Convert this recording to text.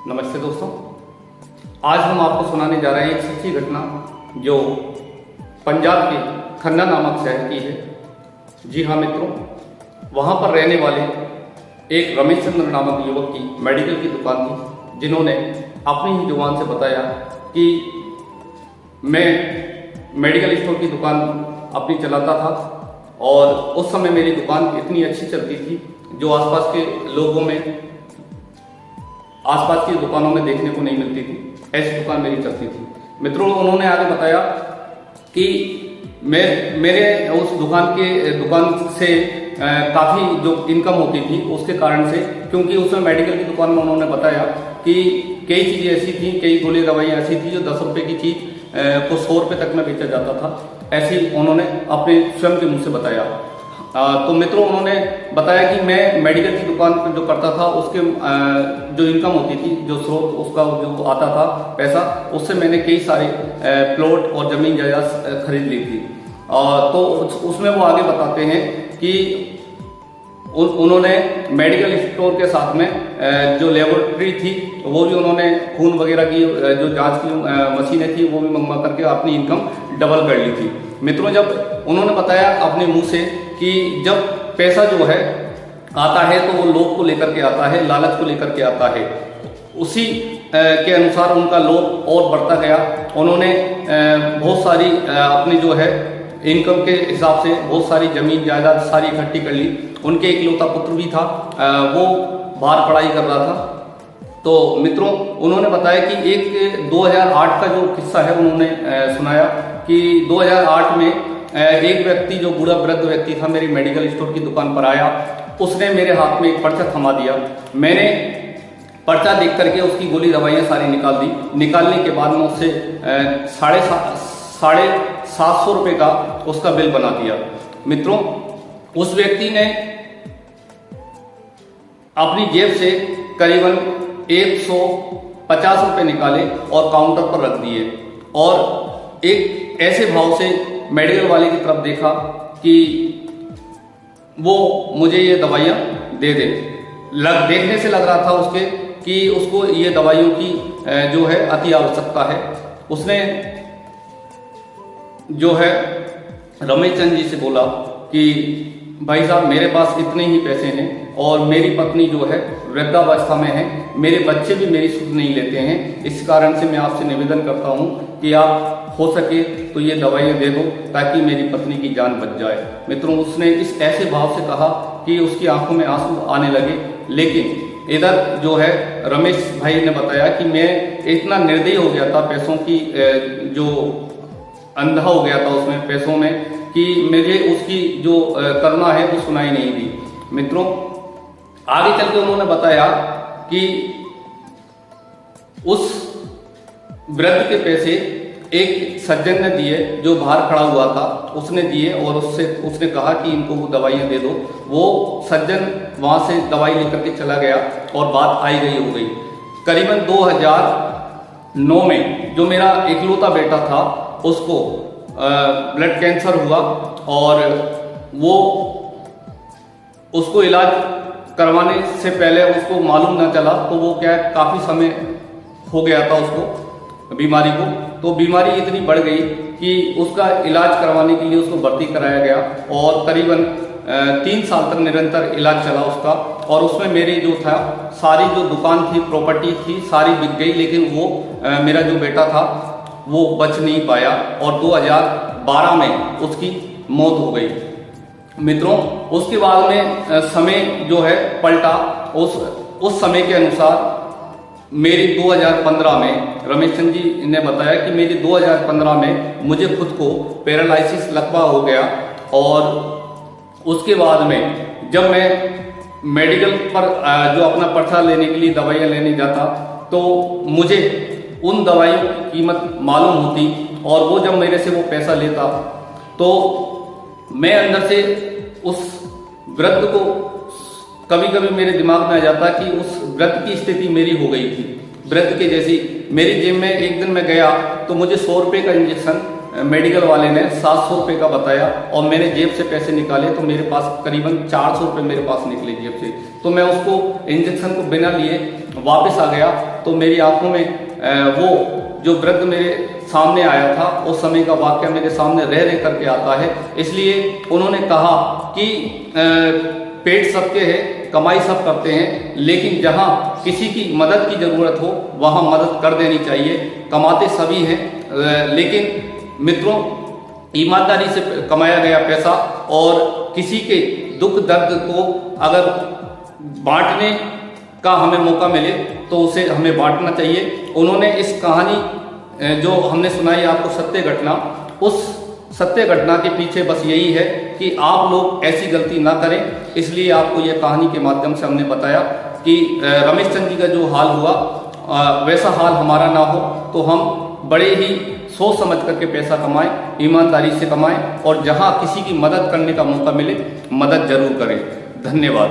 नमस्ते दोस्तों, आज हम आपको सुनाने जा रहे हैं एक सच्ची घटना जो पंजाब के खन्ना नामक शहर की है। जी हाँ मित्रों, वहाँ पर रहने वाले एक रमेश चंद्र नामक युवक की मेडिकल की दुकान थी, जिन्होंने अपनी ही जुबान से बताया कि मैं मेडिकल स्टोर की दुकान अपनी चलाता था और उस समय मेरी दुकान इतनी अच्छी चलती थी जो आसपास के लोगों में, आसपास की दुकानों में देखने को नहीं मिलती थी। ऐसी दुकान मेरी चलती थी। मित्रों, उन्होंने आगे बताया कि मेरे उस दुकान से काफ़ी जो इनकम होती थी उसके कारण से, क्योंकि उसमें मेडिकल की दुकान में उन्होंने बताया कि कई चीज़ें ऐसी थी, कई गोली दवाइयाँ ऐसी थी जो 10 रुपये की चीज़ को 100 रुपये तक में बेचा जाता था। ऐसी उन्होंने अपने स्वयं के मुँह से बताया। तो मित्रों, उन्होंने बताया कि मैं मेडिकल की दुकान जो करता था उसके जो इनकम होती थी, जो स्रोत उसका जो आता था पैसा, उससे मैंने कई सारे प्लॉट और ज़मीन जायदाद खरीद ली थी। तो उसमें वो आगे बताते हैं कि उन्होंने मेडिकल स्टोर के साथ में जो लेबोरेटरी थी वो भी उन्होंने खून वगैरह की जो जांच की मशीनें थी वो भी मंगवा करके अपनी इनकम डबल कर ली थी। मित्रों, जब उन्होंने बताया अपने मुंह से कि जब पैसा जो है आता है तो वो लोभ को लेकर के आता है, लालच को लेकर के आता है, उसी के अनुसार उनका लोभ और बढ़ता गया। उन्होंने बहुत सारी अपनी जो है इनकम के हिसाब से बहुत सारी जमीन जायदाद सारी इकट्ठी कर ली। उनके इकलौता पुत्र भी था, वो बाहर पढ़ाई कर रहा था। तो मित्रों, उन्होंने बताया कि एक 2008 का जो किस्सा है उन्होंने सुनाया कि 2008 में एक व्यक्ति, जो बूढ़ा वृद्ध व्यक्ति था, मेरी मेडिकल स्टोर की दुकान पर आया। उसने मेरे हाथ में एक पर्चा थमा दिया। मैंने पर्चा देख करके उसकी गोली दवाइयाँ सारी निकाल दी। निकालने के बाद में उससे 750 रुपये का उसका बिल बना दिया। मित्रों, उस व्यक्ति ने अपनी जेब से करीबन 150 रुपये निकाले और काउंटर पर रख दिए और एक ऐसे भाव से मेडिकल वाले की तरफ देखा कि वो मुझे ये दवाइयाँ दे दे। देखने से लग रहा था उसके कि उसको ये दवाइयों की जो है अति आवश्यकता है। उसने जो है रमेश चंद्र जी से बोला कि भाई साहब, मेरे पास इतने ही पैसे हैं और मेरी पत्नी जो है वृद्धावस्था में है, मेरे बच्चे भी मेरी सुध नहीं लेते हैं। इस कारण से मैं आपसे निवेदन करता हूं कि आप हो सके तो ये दवाइयाँ दे दो ताकि मेरी पत्नी की जान बच जाए। मित्रों, उसने इस ऐसे भाव से कहा कि उसकी आंखों में आंसू आने लगे। लेकिन इधर जो है रमेश भाई ने बताया कि मैं इतना निर्दयी हो गया था, पैसों की जो अंधा हो गया था उसमें पैसों में, कि मुझे उसकी जो करुणा है वो सुनाई नहीं दी। मित्रों, आगे चल के उन्होंने बताया कि उस वृद्ध के पैसे एक सज्जन ने दिए जो बाहर खड़ा हुआ था, उसने दिए और उसने कहा कि इनको वो दवाइयाँ दे दो। वो सज्जन वहाँ से दवाई लेकर के चला गया और बात आई गई हो गई। करीबन 2009 में जो मेरा इकलौता बेटा था उसको ब्लड कैंसर हुआ और वो उसको इलाज करवाने से पहले उसको मालूम ना चला, तो वो क्या काफ़ी समय हो गया था उसको बीमारी को। तो बीमारी इतनी बढ़ गई कि उसका इलाज करवाने के लिए उसको भर्ती कराया गया और करीबन 3 साल तक निरंतर इलाज चला उसका। और उसमें मेरी जो था सारी जो दुकान थी, प्रॉपर्टी थी, सारी बिक गई। लेकिन वो मेरा जो बेटा था वो बच नहीं पाया और 2012 में उसकी मौत हो गई। मित्रों, उसके बाद में समय जो है पलटा। उस समय के अनुसार मेरी 2015 में रमेश चंद्र जी ने बताया कि मेरी 2015 में मुझे खुद को पैरालिसिस लकवा हो गया। और उसके बाद में जब मैं मेडिकल पर जो अपना पर्चा लेने के लिए दवाइयाँ लेने जाता तो मुझे उन दवाइयों की कीमत मालूम होती और वो जब मेरे से वो पैसा लेता तो मैं अंदर से उस वृद्ध को, कभी कभी मेरे दिमाग में आ जाता कि उस वृद्ध की स्थिति मेरी हो गई थी, वृद्ध के जैसी। मेरी जेब में एक दिन मैं गया तो मुझे 100 रुपये का इंजेक्शन मेडिकल वाले ने 700 रुपये का बताया और मैंने जेब से पैसे निकाले तो मेरे पास करीबन 400 रुपये मेरे पास निकले जेब से। तो मैं उसको इंजेक्शन को बिना लिए वापस आ गया तो मेरी आंखों में वो जो वृद्ध मेरे सामने आया था, उस समय का वाकया मेरे सामने रह रह करके आता है। इसलिए उन्होंने कहा कि पेट सबके है, कमाई सब करते हैं, लेकिन जहां किसी की मदद की जरूरत हो वहां मदद कर देनी चाहिए। कमाते सभी हैं, लेकिन मित्रों, ईमानदारी से कमाया गया पैसा और किसी के दुख दर्द को अगर बांटने का हमें मौका मिले तो उसे हमें बांटना चाहिए। उन्होंने इस कहानी जो हमने सुनाई आपको सत्य घटना, उस सत्य घटना के पीछे बस यही है कि आप लोग ऐसी गलती ना करें। इसलिए आपको यह कहानी के माध्यम से हमने बताया कि रमेश चंद जी का जो हाल हुआ वैसा हाल हमारा ना हो, तो हम बड़े ही सोच समझ करके पैसा कमाएं, ईमानदारी से कमाएं और जहां किसी की मदद करने का मौका मिले मदद जरूर करें। धन्यवाद।